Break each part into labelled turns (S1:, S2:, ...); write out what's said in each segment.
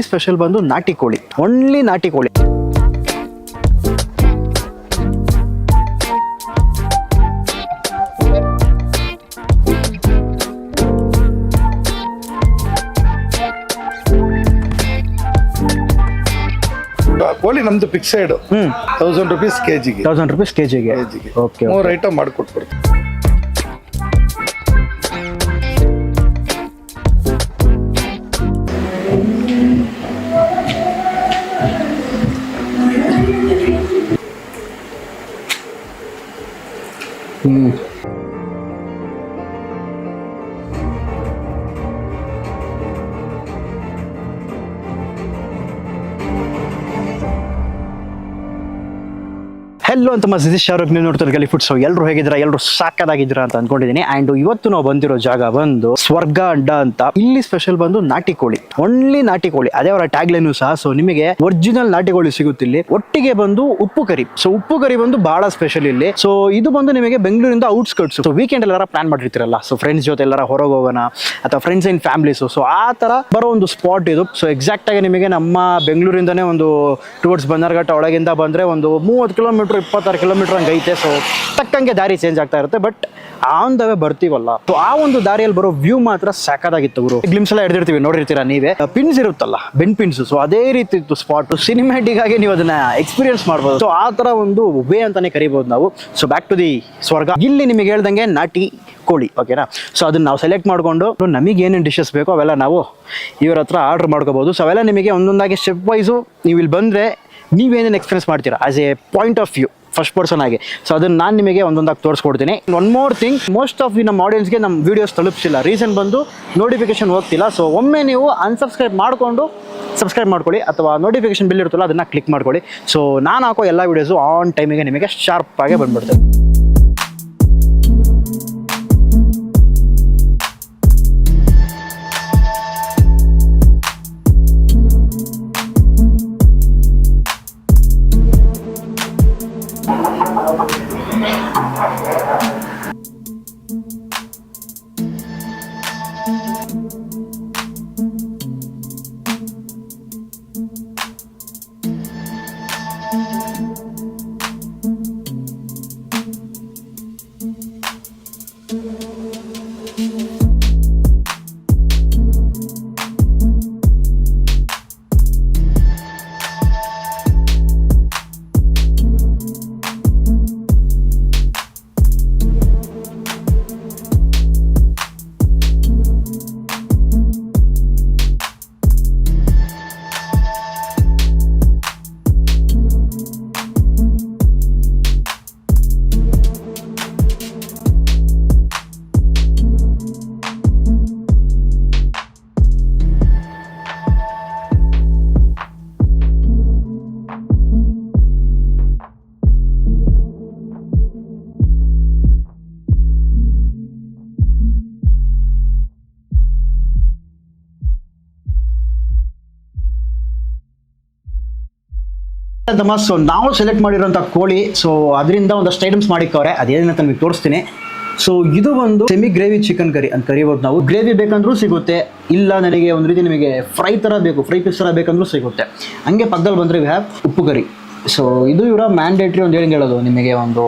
S1: ಇಲ್ಲಿ ಸ್ಪೆಷಲ್ ಬಂದು ನಾಟಿ ಕೋಳಿ, ಓನ್ಲಿ ನಾಟಿ ಕೋಳಿ.
S2: ಕೋಳಿ ನಮ್ದು ಫಿಕ್ಸೆಡ್ 1000 rupees kg-ಗೆ.
S1: 1000 rupees kg-ಗೆ. ಓಕೆ,
S2: 3 ಐಟಮ್ ಮಾಡಿಕೊಟ್ಬಿಡ್ತೀವಿ.
S1: ಹೆಲ್ಲೋ ಅಂತ ಸತೀಶ್ ಶಾರುಖ್ ನೀವು ನೋಡ್ತಾರೆ ಗಲಿ ಫುಡ್ಸ್. ಎಲ್ಲರೂ ಹೇಗಿದ್ದೀರಾ? ಎಲ್ಲರೂ ಸಾಕಾಗಿದ್ದೀರಾ ಅಂತ ಅನ್ಕೊಂಡಿದ್ದೀನಿ. ಅಂಡ್ ಇವತ್ತು ನಾವು ಬಂದಿರೋ ಜಾಗ ಬಂದು ಸ್ವರ್ಗ ಅಡ್ಡ ಅಂತ. ಇಲ್ಲಿ ಸ್ಪೆಷಲ್ ಬಂದು ನಾಟಿ ಕೋಳಿ, ಓನ್ಲಿ ನಾಟಿ ಕೋಳಿ. ಅದೇ ಅವರ ಟ್ಯಾಗ್ ಲೈನ್ ಸಹ. ಸೊ ನಿಮಗೆ ಒರಿಜಿನಲ್ ನಾಟಿ ಕೋಳಿ ಸಿಗುತ್ತೆ ಇಲ್ಲಿ. ಒಟ್ಟಿಗೆ ಬಂದು ಉಪ್ಪು ಕರಿ. ಸೊ ಉಪ್ಪು ಕರಿ ಬಂದು ಬಹಳ ಸ್ಪೆಷಲ್ ಇಲ್ಲಿ. ಸೊ ಇದು ಬಂದು ನಿಮಗೆ ಬೆಂಗಳೂರಿಂದ ಔಟ್ಸ್ಕರ್ಟ್ಸ್. ಸೊ ವೀಕೆಂಡ್ ಎಲ್ಲಾರ ಪ್ಲಾನ್ ಮಾಡಿರ್ತೀರಲ್ಲ, ಸೊ ಫ್ರೆಂಡ್ಸ್ ಜೊತೆ ಎಲ್ಲಾರ ಹೊರಗೆ ಹೋಗೋಣ ಅಥವಾ ಫ್ರೆಂಡ್ಸ್ ಅಂಡ್ ಫ್ಯಾಮಿಲೀಸ್, ಸೊ ಆ ತರ ಬರೋ ಒಂದು ಸ್ಪಾಟ್ ಇದು. ಸೊ ಎಕ್ಸಾಕ್ಟ್ ಆಗಿ ನಿಮಗೆ ನಮ್ಮ ಬೆಂಗಳೂರಿಂದನೇ ಒಂದು ಟುವರ್ಡ್ಸ್ ಬನ್ನರ್ಘಟ್ಟ ಒಳಗಿಂದ ಬಂದ್ರೆ ಒಂದು 30 ಕಿಲೋಮೀಟರ್ 26 ಕಿಲೋಮೀಟರ್ ಹಂಗೆ ಐತೆ. ಸೊ ತಕ್ಕಂಗೆ ದಾರಿ ಚೇಂಜ್ ಆಗ್ತಾ ಇರುತ್ತೆ, ಬಟ್ ಆನ್ ದ ವೇ ಬರ್ತೀವಲ್ಲ, ಸೊ ಆ ಒಂದು ದಾರಿಯಲ್ಲಿ ಬರೋ ವ್ಯೂ ಮಾತ್ರ ಸಾಕಾಗಿತ್ತು ಗುರು. ಗ್ಲಿಮ್ಸ್ ಎಲ್ಲ ಹಿಡಿದಿರ್ತೀವಿ, ನೋಡಿರ್ತೀರಾ ನೀವೇ. ಪಿನ್ಸ್ ಇರುತ್ತಲ್ಲ, ಬೆನ್ ಪಿನ್ಸ್, ಸೊ ಅದೇ ರೀತಿ ಇತ್ತು ಸ್ಪಾಟ್. ಸಿನಿಮ್ಯಾಟಿಕ್ ಆಗಿ ನೀವು ಅದನ್ನ ಎಕ್ಸ್ಪೀರಿಯನ್ಸ್ ಮಾಡ್ಬೋದು. ಸೊ ಆ ತರ ಒಂದು ವೇ ಅಂತಾನೆ ಕರಿಬಹುದು ನಾವು. ಸೊ ಬ್ಯಾಕ್ ಟು ದಿ ಸ್ವರ್ಗ. ಇಲ್ಲಿ ನಿಮಗೆ ಹೇಳ್ದಂಗೆ ನಾಟಿ ಕೋಳಿ, ಓಕೆನಾ. ಸೊ ಅದನ್ನ ನಾವು ಸೆಲೆಕ್ಟ್ ಮಾಡ್ಕೊಂಡು ನಮಗೆ ಏನೇನು ಡಿಶಸ್ ಬೇಕೋ ಅವೆಲ್ಲ ನಾವು ಇವ್ರ ಹತ್ರ ಆರ್ಡರ್ ಮಾಡ್ಕೋಬಹುದು. ಸೊ ಅವೆಲ್ಲ ನಿಮಗೆ ಒಂದೊಂದಾಗಿ ಸ್ಟೆಪ್ ವೈಸು ನೀವು ಇಲ್ಲಿ ಬಂದ್ರೆ ನೀವೇನೇನು ಎಕ್ಸ್ಪೀರಿಯನ್ಸ್ ಮಾಡ್ತೀರಾ as A point of view first person ಆಗಿ. ಸೊ ಅದನ್ನ ನಾನು ನಿಮಗೆ ಒಂದೊಂದಾಗಿ ತೋರಿಸ್ಕೊಡ್ತೀನಿ. One more thing, most of ನಮ್ಮ ಆಡಿಯನ್ಸ್ಗೆ ನಮ್ಮ ವೀಡಿಯೋಸ್ ತಲುಪಿಸಿಲ್ಲ. ರೀಸನ್ ಬಂದು ನೋಟಿಫಿಕೇಶನ್ ಹೋಗ್ತಿಲ್ಲ. ಸೊ ಒಮ್ಮೆ ನೀವು ಅನ್ಸಬ್ಸ್ಕ್ರೈಬ್ ಮಾಡಿಕೊಂಡು ಸಬ್ಸ್ಕ್ರೈಬ್ ಮಾಡ್ಕೊಳ್ಳಿ, ಅಥವಾ ನೋಟಿಫಿಕೇಶನ್ ಬಿಲ್ ಇರುತ್ತಲ್ಲ ಅದನ್ನ ಕ್ಲಿಕ್ ಮಾಡ್ಕೊಳ್ಳಿ. ಸೊ ನಾನು ಹಾಕೋ ಎಲ್ಲ ವೀಡಿಯೋಸು ಆನ್ ಟೈಮಿಗೆ ನಿಮಗೆ ಶಾರ್ಪ್ ಆಗಿ ಬಂದ್ಬಿಡ್ತದೆ. ಸೊ ನಾವು ಸೆಲೆಕ್ಟ್ ಮಾಡಿರೋಂಥ ಕೋಳಿ, ಸೊ ಅದರಿಂದ ಒಂದಷ್ಟು ಐಟಮ್ಸ್ ಮಾಡಿಕ್ಕವ್ರೆ, ಅದೇನಂತ ನಿಮಗೆ ತೋರಿಸ್ತೀನಿ. ಸೊ ಇದು ಒಂದು ಸೆಮಿ ಗ್ರೇವಿ ಚಿಕನ್ ಕರಿ ಅಂತ ಕರಿಬೋದು ನಾವು. ಗ್ರೇವಿ ಬೇಕಂದ್ರೂ ಸಿಗುತ್ತೆ, ಇಲ್ಲ ನನಗೆ ಒಂದು ರೀತಿ ನಿಮಗೆ ಫ್ರೈ ಥರ ಬೇಕು, ಫ್ರೈ ಪೀಸ್ ಥರ ಬೇಕಂದ್ರೂ ಸಿಗುತ್ತೆ. ಹಂಗೆ ಪಕ್ಕದಲ್ಲಿ ಬಂದರೆ ವಿ ಹ್ಯಾವ್ ಉಪ್ಪು ಕರಿ. ಸೊ ಇದು ಇವರ ಮ್ಯಾಂಡೇಟ್ರಿ ಒಂದು ಏನು ಹೇಳೋದು, ನಿಮಗೆ ಒಂದು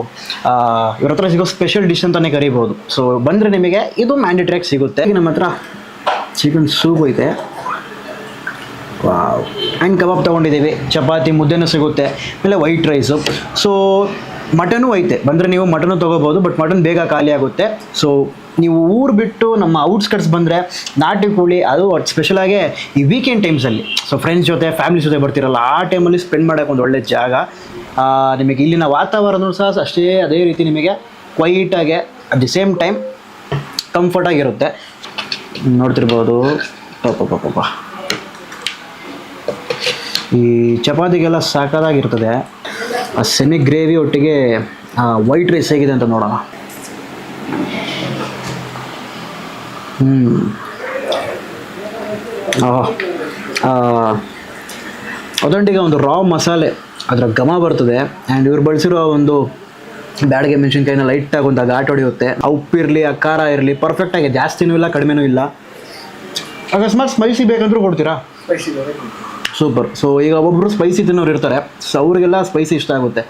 S1: ಇವ್ರ ಹತ್ರ ಸಿಗೋ ಸ್ಪೆಷಲ್ ಡಿಶ್ ಅಂತಲೇ ಕರಿಬೋದು. ಸೊ ಬಂದರೆ ನಿಮಗೆ ಇದು ಮ್ಯಾಂಡೇಟ್ರಿಯಾಗಿ ಸಿಗುತ್ತೆ. ನಮ್ಮ ಹತ್ರ ಚಿಕನ್ ಸೂಪ್ ಐತೆ, ವಾವ್. ಆ್ಯಂಡ್ ಕಬಾಬ್ ತೊಗೊಂಡಿದ್ದೀವಿ, ಚಪಾತಿ ಮುದ್ದೆನೂ ಸಿಗುತ್ತೆ, ಆಮೇಲೆ ವೈಟ್ ರೈಸು. ಸೊ ಮಟನು ಐತೆ, ಬಂದರೆ ನೀವು ಮಟನು ತೊಗೋಬೋದು, ಬಟ್ ಮಟನ್ ಬೇಗ ಖಾಲಿ ಆಗುತ್ತೆ. ಸೊ ನೀವು ಊರು ಬಿಟ್ಟು ನಮ್ಮ ಔಟ್ಸ್ಕಟ್ಸ್ ಬಂದರೆ ನಾಟಿ ಕೋಳಿ ಅದು ಸ್ಪೆಷಲಾಗಿ ಈ ವೀಕೆಂಡ್ ಟೈಮ್ಸಲ್ಲಿ, ಸೊ ಫ್ರೆಂಡ್ಸ್ ಜೊತೆ ಫ್ಯಾಮಿಲಿ ಜೊತೆ ಬರ್ತಿರಲ್ಲ, ಆ ಟೈಮಲ್ಲಿ ಸ್ಪೆಂಡ್ ಮಾಡೋಕೆ ಒಂದು ಒಳ್ಳೆ ಜಾಗ. ನಿಮಗೆ ಇಲ್ಲಿನ ವಾತಾವರಣ ಸಹ ಅಷ್ಟೇ ಅದೇ ರೀತಿ ನಿಮಗೆ ಕ್ವೈಟಾಗೆ ಅಟ್ ದಿ ಸೇಮ್ ಟೈಮ್ ಕಂಫರ್ಟಾಗಿರುತ್ತೆ. ನೋಡ್ತಿರ್ಬೋದು, ಪಾಪ ಈ ಚಪಾತಿಗೆಲ್ಲ ಸಾಕಾಗಿರ್ತದೆ. ಆ ಸೆಮಿ ಗ್ರೇವಿ ಒಟ್ಟಿಗೆ ವೈಟ್ ರೈಸ್ ಹೇಗಿದೆ ಅಂತ ನೋಡೋಣ. ಅದೊಂದಿಗೆ ಒಂದು ರಾ ಮಸಾಲೆ ಅದರ ಘಮ ಬರ್ತದೆ. ಆ್ಯಂಡ್ ಇವ್ರು ಬಳಸಿರೋ ಒಂದು ಬ್ಯಾಡಿಗೆ ಮೆಣಸಿನ್ಕಾಯಿನ ಲೈಟಾಗಿ ಒಂದು ಘಾಟ್ ಹೊಡೆಯುತ್ತೆ. ಆ ಉಪ್ಪಿರಲಿ, ಆ ಖಾರ ಇರಲಿ, ಪರ್ಫೆಕ್ಟಾಗಿ, ಜಾಸ್ತಿನೂ ಇಲ್ಲ ಕಡಿಮೆನೂ ಇಲ್ಲ. ಅಕಸ್ಮಾತ್ ಸ್ಪೈಸಿ ಬೇಕಂದ್ರೂ ಕೊಡ್ತೀರಾ, ಸೂಪರ್. ಸೊ ಈಗ ಒಬ್ಬೊಬ್ರು ಸ್ಪೈಸಿ ತಿನ್ನೋರು ಇರ್ತಾರೆ, ಸೊ ಅವ್ರಿಗೆಲ್ಲ ಸ್ಪೈಸಿ ಇಷ್ಟ ಆಗುತ್ತೆ.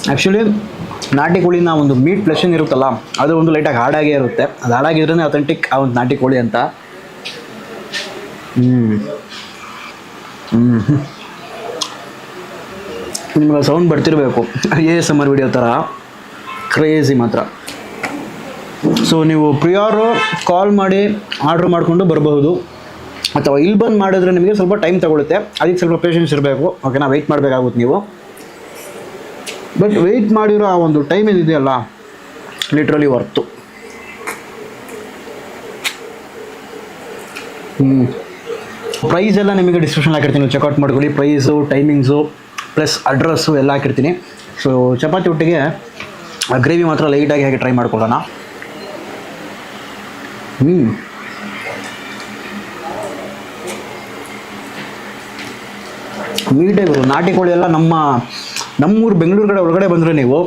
S1: ಆ್ಯಕ್ಚುಲಿ ನಾಟಿ ಕೋಳಿನ ಒಂದು ಮೀಟ್ ಫ್ಲೆಶನ್ ಇರುತ್ತಲ್ಲ, ಅದು ಒಂದು ಲೈಟಾಗಿ ಹಾಡಾಗೇ ಇರುತ್ತೆ. ಅದು ಹಾಡಾಗಿದ್ರೇ ಅಥೆಂಟಿಕ್ ಆ ಒಂದು ನಾಟಿ ಕೋಳಿ ಅಂತ. ನಿಮಗೆ ಸೌಂಡ್ ಬರ್ತಿರಬೇಕು, ASMR ವಿಡಿಯೋ ಥರ ಕ್ರೇಜಿ ಮಾತ್ರ. ಸೊ ನೀವು ಪ್ರಿಯಾರು ಕಾಲ್ ಮಾಡಿ ಆರ್ಡ್ರ್ ಮಾಡಿಕೊಂಡು ಬರಬಹುದು, ಅಥವಾ ಇಲ್ಲಿ ಬಂದು ಮಾಡಿದ್ರೆ ನಿಮಗೆ ಸ್ವಲ್ಪ ಟೈಮ್ ತಗೊಳುತ್ತೆ, ಅದಕ್ಕೆ ಸ್ವಲ್ಪ ಪೇಷನ್ಸ್ ಇರಬೇಕು. ಓಕೆನಾ, ವೆಯ್ಟ್ ಮಾಡಬೇಕಾಗುತ್ತೆ ನೀವು. ಬಟ್ ವೆಯ್ಟ್ ಮಾಡಿರೋ ಆ ಒಂದು ಟೈಮ್ ಏನಿದೆಯಲ್ಲ, ಲಿಟ್ರಲಿ ವರ್ತು. ಪ್ರೈಸ್ ಎಲ್ಲ ನಿಮಗೆ ಡಿಸ್ಕ್ರಿಪ್ಷನ್ ಹಾಕಿರ್ತೀನಿ, ಚೆಕ್ಔಟ್ ಮಾಡ್ಕೊಳ್ಳಿ. ಪ್ರೈಸು, ಟೈಮಿಂಗ್ಸು ಪ್ಲಸ್ ಅಡ್ರೆಸ್ಸು ಎಲ್ಲ ಹಾಕಿರ್ತೀನಿ. ಸೊ ಚಪಾತಿ ಒಟ್ಟಿಗೆ ಗ್ರೇವಿ ಮಾತ್ರ ಲೈಟಾಗಿ ಹಾಗೆ ಟ್ರೈ ಮಾಡ್ಕೊಳ್ಳೋಣ. ನೀಟಾಗಿರು ನಾಟಿ ಕೋಳಿ ಎಲ್ಲ ನಮ್ಮೂರು ಬೆಂಗಳೂರು ಕಡೆ ಒಳಗಡೆ ಬಂದರೆ ನೀವು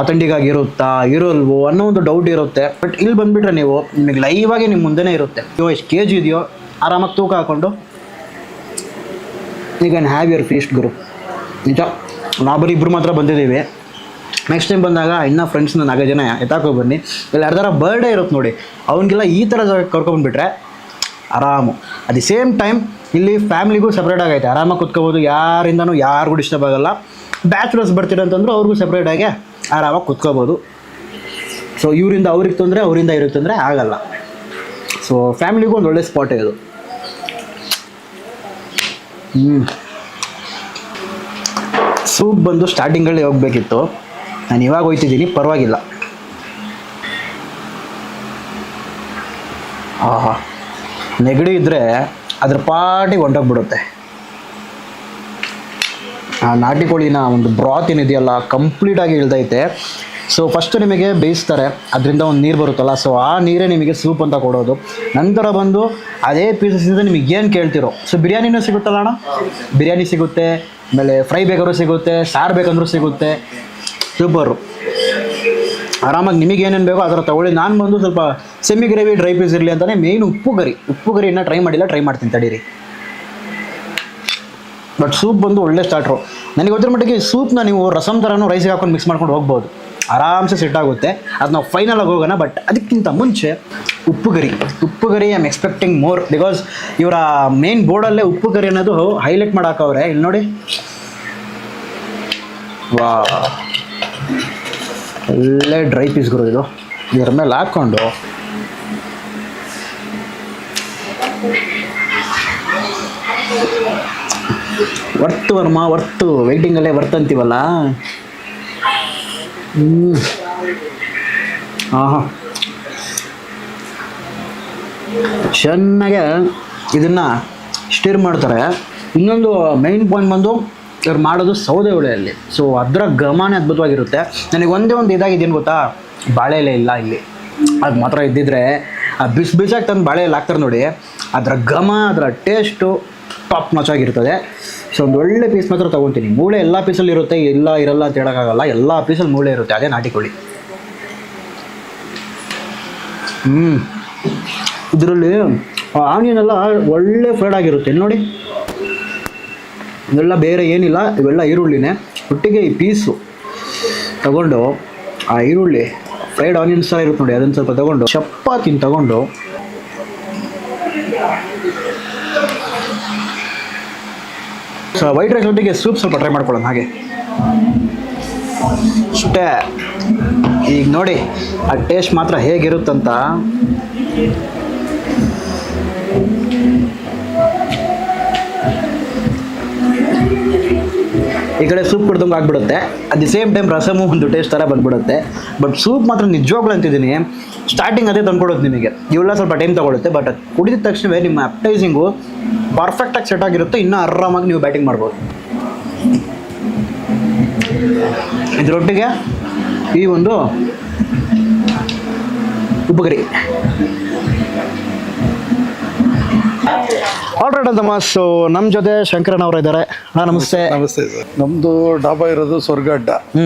S1: ಅಥೆಂಟಿಕ್ಕಾಗಿ ಇರುತ್ತಾ ಇರೋಲ್ವೋ ಅನ್ನೋ ಒಂದು ಡೌಟ್ ಇರುತ್ತೆ. ಬಟ್ ಇಲ್ಲಿ ಬಂದುಬಿಟ್ರೆ ನೀವು ನಿಮಗೆ ಲೈವಾಗಿ ನಿಮ್ಮ ಮುಂದೆನೇ ಇರುತ್ತೆ. ಎಷ್ಟು KG ಇದೆಯೋ ಆರಾಮಾಗಿ ತೂಕ ಹಾಕ್ಕೊಂಡು you can have your feast ಗುರು. ನಿಜ, ನಾವು ಬರೀ ಇಬ್ಬರು ಮಾತ್ರ ಬಂದಿದ್ದೀವಿ. ನೆಕ್ಸ್ಟ್ ಟೈಮ್ ಬಂದಾಗ ಇನ್ನೂ ಫ್ರೆಂಡ್ಸ್ನ 4 ಜನ ಎತ್ತಾಕೋ ಬನ್ನಿ. ಇಲ್ಲಿ ಯಾರ್ದಾರ ಬರ್ಡೇ ಇರುತ್ತೆ ನೋಡಿ, ಅವನಿಗೆಲ್ಲ ಈ ಥರ ಜಾಗ ಕರ್ಕೊಂಡ್ಬಿಟ್ರೆ ಆರಾಮು. ಅಟ್ ದಿ ಸೇಮ್ ಟೈಮ್ ಇಲ್ಲಿ ಫ್ಯಾಮಿಲಿಗೂ ಸಪ್ರೇಟ್ ಆಗೈತೆ, ಆರಾಮಾಗಿ ಕುತ್ಕೋಬೋದು, ಯಾರಿಂದನೂ ಯಾರಿಗೂ ಡಿಸ್ಟರ್ಬ್ ಆಗೋಲ್ಲ. ಬ್ಯಾಚುಲರ್ಸ್ ಬರ್ತೀರಂತಂದ್ರೂ ಅವ್ರಿಗೂ ಸಪ್ರೇಟಾಗಿ ಆರಾಮಾಗಿ ಕುತ್ಕೋಬೋದು. ಸೊ ಇವರಿಂದ ಅವ್ರಿಗೆ ತೊಂದರೆ, ಅವರಿಂದ ಇವ್ರಿಗೆ ತೊಂದರೆ ಆಗಲ್ಲ. ಸೊ ಫ್ಯಾಮಿಲಿಗೂ ಒಂದು ಒಳ್ಳೆ ಸ್ಪಾಟ್ ಇದು. ಸೂಪ್ ಬಂದು ಸ್ಟಾರ್ಟಿಂಗಲ್ಲಿ ಹೋಗಬೇಕಿತ್ತು, ನಾನು ಇವಾಗ ಹೋಗ್ತಿದ್ದೀನಿ, ಪರವಾಗಿಲ್ಲ. ಆಹಾ, ನೆಗಡಿ ಇದ್ದರೆ ಅದ್ರ ಪಾಟಿಗೆ ಹೊಂಟೋಗ್ಬಿಡುತ್ತೆ. ಆ ನಾಟಿ ಕೋಳಿನ ಒಂದು ಬ್ರಾತ್ ಏನಿದೆಯಲ್ಲ ಕಂಪ್ಲೀಟಾಗಿ ಇಳ್ದೈತೆ. ಸೊ ಫಸ್ಟು ನಿಮಗೆ ಬೇಯಿಸ್ತಾರೆ, ಅದರಿಂದ ಒಂದು ನೀರು ಬರುತ್ತಲ್ಲ, ಸೊ ಆ ನೀರೇ ನಿಮಗೆ ಸೂಪ್ ಅಂತ ಕೊಡೋದು. ನಂತರ ಬಂದು ಅದೇ ಪೀಸಸ್ಸಿಂದ ನಿಮಗೆ ಏನು ಕೇಳ್ತಿರೋ, ಸೊ ಬಿರಿಯಾನಿನೂ ಸಿಗುತ್ತಲ್ಲ ಅಣ್ಣ, ಬಿರಿಯಾನಿ ಸಿಗುತ್ತೆ, ಆಮೇಲೆ ಫ್ರೈ ಬೇಕಾದ್ರೂ ಸಿಗುತ್ತೆ, ಸಾರು ಬೇಕಂದ್ರೂ ಸಿಗುತ್ತೆ. ಸೂಪರು, ಆರಾಮಾಗಿ ನಿಮಗೆ ಏನೇನು ಬೇಕೋ ಆ ಥರ ತೊಗೊಳ್ಳಿ. ನಾನು ಬಂದು ಸ್ವಲ್ಪ ಸೆಮಿ ಗ್ರೇವಿ ಡ್ರೈ ಪೀಸ್ ಇರಲಿ ಅಂತಲೇ ಮೇಯ್ನ್ ಉಪ್ಪು ಗರಿ ಇನ್ನೂ ಟ್ರೈ ಮಾಡಿಲ್ಲ, ಟ್ರೈ ಮಾಡ್ತೀನಿ ತಡೀರಿ. ಬಟ್ ಸೂಪ್ ಬಂದು ಒಳ್ಳೆ ಸ್ಟಾರ್ಟ್ರು. ನನಗೆ ಗೊತ್ತಿರೋ ಮಟ್ಟಿಗೆ ಸೂಪ್ನ ನೀವು ರಸಮ್ ಥರನೂ ರೈಸಿಗೆ ಹಾಕೊಂಡು ಮಿಕ್ಸ್ ಮಾಡ್ಕೊಂಡು ಹೋಗ್ಬೋದು, ಆರಾಮ್ಸೆ ಸೆಟ್ ಆಗುತ್ತೆ. ಅದು ನಾವು ಫೈನಲಾಗಿ ಹೋಗೋಣ. ಬಟ್ ಅದಕ್ಕಿಂತ ಮುಂಚೆ ಉಪ್ಪು ಗರಿ I am expecting more, because ಇವರ ಮೇನ್ ಬೋರ್ಡಲ್ಲೇ ಉಪ್ಪು ಗರಿ ಅನ್ನೋದು ಹೈಲೈಟ್ ಮಾಡಾಕವ್ರೆ. ಇಲ್ಲಿ ನೋಡಿ, ವಾ, ಒಳ್ಳೆ ಡ್ರೈ ಪೀಸ್ಗಳು ಇದು. ಇದರ ಮೇಲೆ ಹಾಕ್ಕೊಂಡು ವರ್ತು ವರ್ಮ, ವರ್ತು ವೆಯ್ಟಿಂಗಲ್ಲೇ ವರ್ತ್ ಅಂತೀವಲ್ಲ. ಹಾಂ, ಚೆನ್ನಾಗೆ ಇದನ್ನು ಸ್ಟಿರ್ ಮಾಡ್ತಾರೆ. ಇನ್ನೊಂದು ಮೈನ್ ಪಾಯಿಂಟ್ ಬಂದು ಇವ್ರು ಮಾಡೋದು ಸೌದೆ ಒಲೆಯಲ್ಲಿ. ಸೊ ಅದರ ಘಮನೇ ಅದ್ಭುತವಾಗಿರುತ್ತೆ. ನನಗೆ ಒಂದೇ ಒಂದು ಇದಾಗಿದ್ದೇನು ಗೊತ್ತಾ, ಬಾಳೆ ಎಲೆ ಇಲ್ಲ ಇಲ್ಲಿ. ಅದು ಮಾತ್ರ ಇದ್ದಿದ್ರೆ ಆ ಬಿಸಾಗಿ ತಂದು ಬಾಳೆ ಎಲೆ ಹಾಕ್ತಾರೆ ನೋಡಿ, ಅದರ ಘಮ, ಅದರ ಟೇಸ್ಟು ಟಾಪ್ ನಾಚ್ ಆಗಿರ್ತದೆ. ಸೊ ಒಂದು ಒಳ್ಳೆ ಪೀಸ್ ಮಾತ್ರ ತೊಗೊತೀನಿ. ಮೂಳೆ ಎಲ್ಲ ಪೀಸಲ್ಲಿ ಇರುತ್ತೆ, ಇಲ್ಲ ಇರಲ್ಲ ಅಂತ ಹೇಳೋಕ್ಕಾಗಲ್ಲ, ಎಲ್ಲ ಪೀಸಲ್ಲಿ ಮೂಳೆ ಇರುತ್ತೆ. ಅದೇ ನಾಟಿ ಕೋಳಿ. ಇದರಲ್ಲಿ ಆನಿಯನ್ ಎಲ್ಲ ಒಳ್ಳೆ ಫ್ರೈಡ್ ಆಗಿರುತ್ತೆ. ಇಲ್ಲಿ ನೋಡಿ, ಇದೆಲ್ಲ ಬೇರೆ ಏನಿಲ್ಲ, ಇವೆಲ್ಲ ಈರುಳ್ಳಿನೇ. ಒಟ್ಟಿಗೆ ಈ ಪೀಸು ತಗೊಂಡು ಆ ಈರುಳ್ಳಿ ಫ್ರೈಡ್ ಆನಿಯನ್ಸ್ ಎಲ್ಲ ಇರುತ್ತೆ ನೋಡಿ, ಅದನ್ನು ಸ್ವಲ್ಪ ತಗೊಂಡು ಚಪಾತಿನ ತಗೊಂಡು ಸೊ ವೈಟ್ ರೈಸ್ ಒಟ್ಟಿಗೆ ಸೂಪ್ ಸ್ವಲ್ಪ ಟ್ರೈ ಮಾಡ್ಕೊಳ್ಳೋಣ ಹಾಗೆ ಅಷ್ಟೇ. ಈಗ ನೋಡಿ ಆ ಟೇಸ್ಟ್ ಮಾತ್ರ ಹೇಗಿರುತ್ತಂತ. ಈ ಕಡೆ ಸೂಪ್ ಕುಡ್ದಂಗೆ ಆಗಿಬಿಡುತ್ತೆ, at the same time rasam ಒಂದು ಟೇಸ್ಟ್ ಥರ ಬಂದ್ಬಿಡುತ್ತೆ. ಬಟ್ ಸೂಪ್ ಮಾತ್ರ ನಿಜವಾಗ್ಲೂ ಅಂತಿದ್ದೀನಿ, ಸ್ಟಾರ್ಟಿಂಗ್ ಅದೇ ತಂದ್ಕೊಡೋದು ನಿಮಗೆ. ಇವೆಲ್ಲ ಸ್ವಲ್ಪ ಟೈಮ್ ತೊಗೊಳುತ್ತೆ, ಬಟ್ ಅದು ಕುಡಿದ ತಕ್ಷಣವೇ ನಿಮ್ಮ ಅಪ್ಟೈಸಿಂಗು ಪರ್ಫೆಕ್ಟಾಗಿ ಸೆಟ್ ಆಗಿರುತ್ತೆ. ಇನ್ನೂ ಆರಾಮಾಗಿ ನೀವು ಬ್ಯಾಟಿಂಗ್ ಮಾಡ್ಬೋದು. ಇದರೊಟ್ಟಿಗೆ ಈ ಒಂದು ಉಪ್ಪುಗರಿ ಆಲ್ರೈಟ್ ಅಂತಮ್ಮ. ಸೊ ನಮ್ಮ ಜೊತೆ ಶಂಕರನ್ ಅವರು ಇದ್ದಾರೆ. ನಮಸ್ತೆ.
S2: ನಮಸ್ತೆ ಸರ್. ನಮ್ದು ಡಾಬಾ ಇರೋದು ಸ್ವರ್ಗ ಅಡ್ಡ.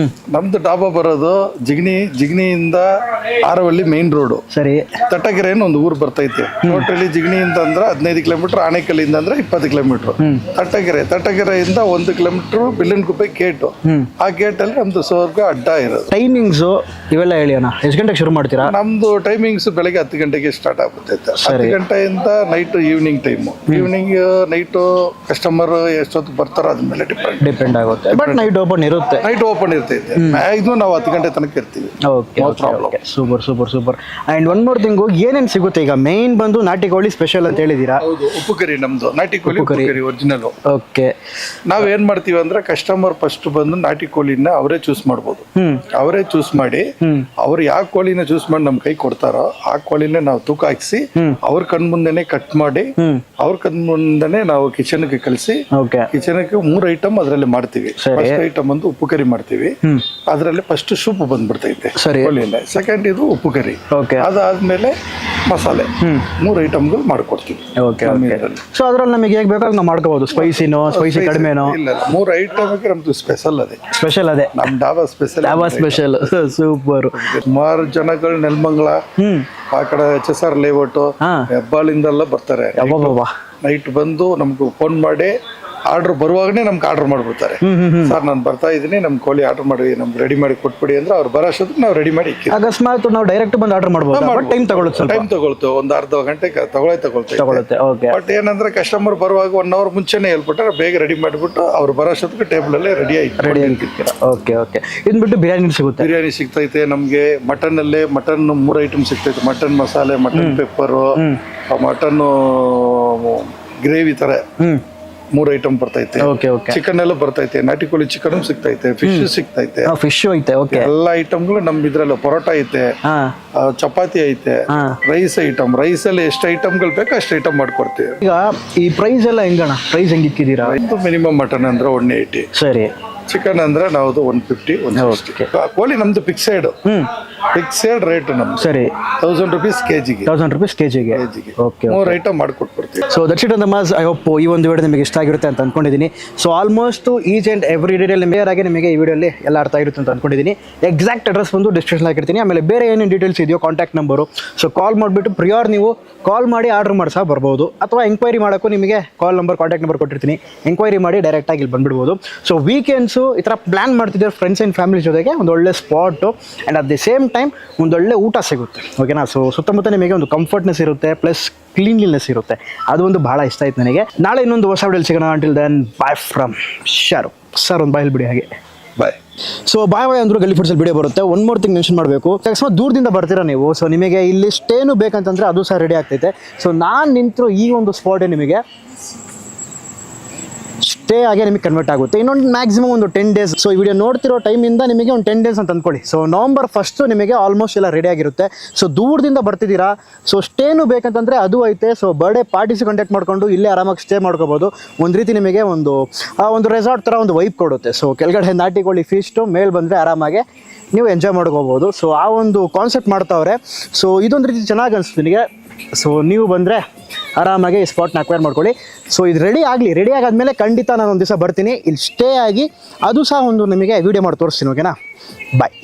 S2: ನಮ್ದು ಡಾಬಾ ಬರೋದು ಜಿಗಣಿಯಿಂದ ಆರವಳ್ಳಿ ಮೇನ್ ರೋಡು.
S1: ಸರಿ.
S2: ತಟ್ಟಗೆರೆ ಒಂದು ಊರು ಬರ್ತೈತೆ. ಟೋಟಲಿ ಜಿಗಣಿಯಿಂದ ಅಂದ್ರೆ 15 ಕಿಲೋಮೀಟರ್, ಆನೇಕಲ್ಲಿಂದ ಅಂದ್ರೆ 20 ಕಿಲೋಮೀಟರ್. ತಟ್ಟಗೆರೆಯಿಂದ 1 ಕಿಲೋಮೀಟರ್ ಬಿಲ್ಲನ್ಗುಪ್ಪೆ ಗೇಟು. ಆ ಗೇಟ್ ಅಲ್ಲಿ ನಮ್ದು ಸ್ವರ್ಗ ಅಡ್ಡ ಇರೋದು.
S1: ಟೈಮಿಂಗ್ಸ್ ಇವೆಲ್ಲ ಹೇಳಿ ಅಣ್ಣ. ಎಷ್ಟು ಗಂಟೆಗೆ ಶುರು ಮಾಡ್ತೀರಾ?
S2: ನಮ್ದು ಟೈಮಿಂಗ್ಸ್ ಬೆಳಗ್ಗೆ 10 ಗಂಟೆಗೆ ಸ್ಟಾರ್ಟ್ ಆಗುತ್ತೆ. 10 ಗಂಟೆಯಿಂದ night evening time. Evening night customer ಎಷ್ಟೊತ್ತು ಬರ್ತಾರೋ ಅದ್ರ ಮೇಲೆ ಡಿಪೆಂಡ್
S1: ಆಗುತ್ತೆ. ಬಟ್ ನೈಟ್ ಓಪನ್ ಇರುತ್ತೆ.
S2: ನೈಟ್ ಓಪನ್ ಇರ್ತೈತೆ. ಇದು ನಾವು 10 ಗಂಟೆ ತನಕ ಇರ್ತೀವಿ.
S1: Okay, super. And one more thing, ಏನೇನು ಸಿಗುತ್ತೆ ಈಗ? ಮೇನ್ ಬಂದು ನಾಟಿ ಕೋಳಿ ಸ್ಪೆಷಲ್ ಅಂತ ಹೇಳಿದೀರಾ.
S2: ಹೌದು, ಉಪ್ಪು ಕರಿ ನಮ್ದು. ನಾಟಿ ಕೋಳಿ ಉಪ್ಪು ಕರಿ ಒರಿಜಿನಲ್.
S1: ಓಕೆ.
S2: ನಾವ್ ಏನ್ ಮಾಡ್ತೀವಿ ಅಂದ್ರೆ ಕಸ್ಟಮರ್ ಫಸ್ಟ್ ಬಂದು ನಾಟಿ ಕೋಳಿನ ಅವರೇ ಚೂಸ್ ಮಾಡ್ಬೋದು. ಅವರೇ ಚೂಸ್ ಮಾಡಿ ಅವ್ರು ಯಾವ ಕೋಳಿನ ಚೂಸ್ ಮಾಡಿ ನಮ್ ಕೈ ಕೊಡ್ತಾರೋ ಆ ಕೋಳಿನ ನಾವು ತೂಕ ಹಾಕಿಸಿ ಅವ್ರ ಕಣ್ ಮುಂದೆನೆ ಕಟ್ ಮಾಡಿ ಅವ್ರ ಕಣ್ ಮುಂದೆನೆ ನಾವು ಕಿಚನ್ಗೆ ಕಳಿಸಿ ಕಿಚನ್ಗೆ 3 ಐಟಮ್ ಅದ್ರಲ್ಲಿ ಮಾಡ್ತೀವಿ. ಫಸ್ಟ್ ಐಟಮ್ ಒಂದು ಉಪ್ಪು ಕರಿ ಮಾಡ್ತೀವಿ. ಅದ್ರಲ್ಲಿ ಫಸ್ಟ್ ಸೂಪ್ ಬಂದ್ಬಿಡ್ತೈತೆ ಕೋಳಿಯಿಂದ. ಸೆಕೆಂಡ್ ಇದು ಉಪ್ಪು ಕರಿ. ಅದಾದ್ಮೇಲೆ ಮಸಾಲೆ 3 ಐಟಮ್ಗಳು ಮಾಡ್ಕೊಡ್ತೀವಿ.
S1: ಸೊ ಅದ್ರಲ್ಲಿ ನಮಗೆ ಹೇಗೆ ಬೇಕಾಗ ನಾವು ಮಾಡ್ಕೋಬಹುದು. ಸ್ಪೈಸಿ ಕಡಿಮೆನೋ?
S2: ಇಲ್ಲ, 3 ಐಟಮ್ ನಮ್ದು ಸ್ಪೆಷಲ್ ಅದೇ ನಮ್ ಡಾಬಾ ಸ್ಪೆಷಲ್.
S1: ಸೂಪರ್.
S2: ಸುಮಾರು ಜನಗಳು ನೆಲಮಂಗಲ ಆ ಕಡೆ HSR ಲೇಔಟ್ ಹೆಬ್ಬಾಳಿಂದೆಲ್ಲ ಬರ್ತಾರೆ. ನೈಟ್ ಬಂದು ನಮ್ಗೆ ಫೋನ್ ಮಾಡಿ ಆರ್ಡರ್ ಬರುವಾಗನೇ ನಮ್ಗೆ ಆರ್ಡರ್ ಮಾಡ್ಬಿಡ್ತಾರೆ. ಸರ್ ನಾನು ಬರ್ತಾ ಇದ್ದೀನಿ, ನಮ್ ಕೋಳಿ ಆರ್ಡರ್ ಮಾಡಿ ನಮ್ಗೆ ರೆಡಿ ಮಾಡಿ ಕೊಟ್ಬಿಡಿ ಅಂದ್ರೆ ಅವ್ರು ಬರೋ ಅಷ್ಟೊತ್ತಿಗೆ ನಾವು ರೆಡಿ ಮಾಡಿ.
S1: ಅಕಸ್ಮಾತ್ ನಾವು ಡೈರೆಕ್ಟ್ ಬಂದು ಆರ್ಡರ್ ಮಾಡ್ಬೋದು. ಟೈಮ್
S2: ತಗೊಳುತ್ತೆ, ಒಂದು ಅರ್ಧ ಗಂಟೆ ತಗೊಳುತ್ತೆ. ಬಟ್ ಏನಂದ್ರೆ ಕಸ್ಟಮರ್ ಬರುವಾಗ 1 ಅವರ್ ಮುಂಚೆನೆ ಹೇಳ್ಬಿಟ್ರೆ ಬೇಗ ರೆಡಿ ಮಾಡಿಬಿಟ್ಟು ಅವ್ರು ಬರೋ ಅಷ್ಟೊತ್ತಿಗೆ ಟೇಬಲ್ ಅಲ್ಲೇ ರೆಡಿ ಆಯ್ತು.
S1: ಓಕೆ. ಇದನ್ ಬಿಟ್ಟು ಬಿರಿಯಾನಿ ಸಿಗುತ್ತೆ?
S2: ಬಿರಿಯಾನಿ ಸಿಗ್ತೈತೆ ನಮ್ಗೆ. ಮಟನ್ 3 ಐಟಮ್ ಸಿಗ್ತೈತೆ. ಮಟನ್ ಮಸಾಲೆ, ಮಟನ್ ಪೆಪ್ಪರು, ಮಟನ್ ಗ್ರೇವಿ ತರ 3 ಐಟಮ್ ಬರ್ತೈತೆ. ಚಿಕನ್ ಎಲ್ಲ ಬರ್ತೈತೆ. ನಾಟಿ ಕೋಳಿ ಚಿಕನ್ ಸಿಗ್ತೈತೆ, ಫಿಶ್ ಸಿಗ್ತೈತೆ.
S1: ಫಿಶ್ ಐತೆ.
S2: ಎಲ್ಲ ಐಟಮ್ಗಳು ನಮ್ ಇದ್ರಲ್ಲಿ ಪರೋಟ ಐತೆ, ಚಪಾತಿ ಐತೆ, ರೈಸ್ ಐಟಮ್. ರೈಸ್ ಅಲ್ಲಿ ಎಷ್ಟು ಐಟಮ್ಗಳು ಬೇಕು ಅಷ್ಟು ಐಟಮ್ ಮಾಡ್ಕೊಡ್ತೀವಿ.
S1: ಈಗ ಈ ಪ್ರೈಸ್ ಎಲ್ಲ ಹೆಂಗಣ? ಪ್ರೈಸ್ ಹೆಂಗ್ ಇಕ್ಕಿದೀರಾ?
S2: ಮಿನಿಮಮ್ ಮಟನ್ ಅಂದ್ರೆ 180.
S1: ಸರಿ.
S2: ಚಿಕನ್ ಅಂದ್ರೆ ನಾವು 150, 160. ಕೋಳಿ ನಮ್ದು ಫಿಕ್ಸೆಡ್ ರೇಟ್ ನಮ್ದು.
S1: ಸರಿ.
S2: 1000 rupees ಕೆಜಿಗೆ.
S1: 1000 rupees ಕೆಜಿಗೆ.
S2: ಓಕೆ. 3 ಐಟಮ್ ಮಾಡ್ಕೊಟ್ಬಿಡ್ತೀವಿ.
S1: ಸೊ ದಟ್ಸ್ ಇಟ್ ಅಂತ ಮಾಸ್. ಐ ಹೋಪ್ ಈ ಒಂದು ವಿಡಿಯೋ ನಿಮಗೆ ಇಷ್ಟ ಆಗಿರುತ್ತೆ ಅಂತ ಅನ್ಕೊಂಡಿದ್ದೀನಿ. So almost each and every detail ಆಗಿ ನಿಮಗೆ ಈ ವಿಡಿಯೋಲಿ ಎಲ್ಲ ಅರ್ಥ ಆಗಿರುತ್ತೆ ಅಂತ ಅನ್ಕೊಂಡಿದ್ದೀನಿ. ಎಕ್ಸಾಕ್ಟ್ ಅಡ್ರೆಸ್ ಬಂದು ಡಿಸ್ಕ್ರಿಪ್ಷನ್ ಹಾಕಿರ್ತೀನಿ. ಆಮೇಲೆ ಬೇರೆ ಏನೇನು ಡೀಟೇಲ್ಸ್ ಇದೆಯೋ ಕಾಂಟ್ಯಾಕ್ಟ್ ನಂಬರು. ಸೊ ಕಾಲ್ ಮಾಡಿಬಿಟ್ಟು ಪ್ರಿಯಾರ್ ನೀವು ಕಾಲ್ ಮಾಡಿ ಆರ್ಡರ್ ಮಾಡಿ ಸಹ ಬರ್ಬೋದು. ಅಥವಾ ಎಂಕ್ವೈರಿ ಮಾಡೋಕ್ಕೂ ನಿಮಗೆ ಕಾಂಟ್ಯಾಕ್ಟ್ ನಂಬರ್ ಕೊಟ್ಟಿರ್ತೀನಿ. ಎಂಕ್ವೈರಿ ಮಾಡಿ ಡೈರೆಕ್ಟಾಗಿ ಇಲ್ಲಿ ಬಂದ್ಬಿಡ್ಬೋದು. ಸೊ ವೀಕೆಂಡ್ಸು ಈ ಥರ ಪ್ಲಾನ್ ಮಾಡ್ತಿದ್ದಾರೆ ಫ್ರೆಂಡ್ಸ್ ಆ್ಯಂಡ್ ಫ್ಯಾಮಿಲಿ ಜೊತೆಗೆ ಒಂದು ಒಳ್ಳೆ spot and at the same time ಒಂದೊಳ್ಳೆ ಊಟ ಸಿಗುತ್ತೆ. ಓಕೆನಾ? ಸೊ ಸುತ್ತಮುತ್ತ ನಿಮಗೆ ಒಂದು ಕಂಫರ್ಟ್ನೆಸ್ ಇರುತ್ತೆ, ಪ್ಲಸ್ ಕ್ಲೀನ್ಲಿನೆಸ್ ಇರುತ್ತೆ. ಅದು ಒಂದು ಭಾಳ ಇಷ್ಟ ಆಯ್ತು ನನಗೆ. ನಾಳೆ ಇನ್ನೊಂದು ಹೊಸ ವಿಡಿಯೋಲಿ ಸಿಗೋಣ. Until then bye from Sharu. Sir ಒಂದು ಬಾಯಲ್ಲಿ ಬಿಡಿ ಹಾಗೆ
S2: ಬಾಯ್.
S1: ಸೊ ಬಾಯ್ ಅಂದ್ರೂ ಗಲ್ಲಿ ಫುಡ್ಸಲ್ಲಿ ವಿಡಿಯೋ ಬರುತ್ತೆ. ಒನ್ ಮೋರ್ ಥಿಂಗ್ ಮೆನ್ಷನ್ ಮಾಡಬೇಕು. ಅಕಸ್ಮಾತ್ ದೂರದಿಂದ ಬರ್ತೀರಾ ನೀವು, ಸೊ ನಿಮಗೆ ಇಲ್ಲಿ ಸ್ಟೇನು ಬೇಕಂತಂದರೆ ಅದು ಸಹ ರೆಡಿ ಆಗ್ತೈತೆ. ಸೊ ನಾನು ನಿಂತಿರೋ ಈ ಒಂದು ಸ್ಪಾಟೇ ನಿಮಗೆ ಸ್ಟೇ ಆಗಿ ನಿಮಗೆ ಕನ್ವರ್ಟ್ ಆಗುತ್ತೆ. ಇನ್ನೊಂದು ಮ್ಯಾಕ್ಸಿಮಮ್ ಒಂದು 10 days. ಸೊ ಈ ವಿಡಿಯೋ ನೋಡ್ತಿರೋ ಟೈಮಿಂದ ನಿಮಗೆ ಒಂದು 10 days ಅಂತ ಅಂದ್ಕೊಳ್ಳಿ. ಸೊ November 1st ನಿಮಗೆ ಆಲ್ಮೋಸ್ಟ್ ಎಲ್ಲ ರೆಡಿ ಆಗಿರುತ್ತೆ. ಸೊ ದೂರದಿಂದ ಬರ್ತಿದ್ದೀರಾ, ಸೊ ಸ್ಟೇನು ಬೇಕಂತಂದರೆ ಅದು ಐತೆ. ಸೊ ಬರ್ಡೇ ಪಾರ್ಟೀಸ್ ಕಾಂಟ್ಯಾಕ್ಟ್ ಮಾಡಿಕೊಂಡು ಇಲ್ಲೇ ಆರಾಮಾಗಿ ಸ್ಟೇ ಮಾಡ್ಕೋಬೋದು. ಒಂದು ರೀತಿ ನಿಮಗೆ ಒಂದು ರೆಸಾರ್ಟ್ ಥರ ಒಂದು ವೈಬ್ ಕೊಡುತ್ತೆ. ಸೊ ಕೆಳಗಡೆ ನಾಟಿ ಕೋಳಿ ಫೀಸ್ಟು, ಮೇಲ್ ಬಂದರೆ ಆರಾಮಾಗಿ ನೀವು ಎಂಜಾಯ್ ಮಾಡ್ಕೋಬೋದು. ಸೊ ಆ ಒಂದು ಕಾನ್ಸೆಪ್ಟ್ ಮಾಡ್ತಾವ್ರೆ. ಸೊ ಇದೊಂದು ರೀತಿ ಚೆನ್ನಾಗಿ ಅನಿಸ್ತು ನನಗೆ. ಸೊ ನೀವು ಬಂದರೆ ಆರಾಮಾಗಿ ಈ ಸ್ಪಾಟ್ನ ಅಕ್ವೈರ್ ಮಾಡ್ಕೊಳ್ಳಿ. ಸೊ ಇದು ರೆಡಿ ಆಗಾದ್ಮೇಲೆ ಖಂಡಿತ ನಾನು ಒಂದು ದಿವಸ ಬರ್ತೀನಿ ಇಲ್ಲಿ ಸ್ಟೇ ಆಗಿ. ಅದು ಸಹ ಒಂದು ನಿಮಗೆ ವಿಡಿಯೋ ಮಾಡಿ ತೋರಿಸ್ತೀನಿ. ಓಕೆನಾ? ಬಾಯ್.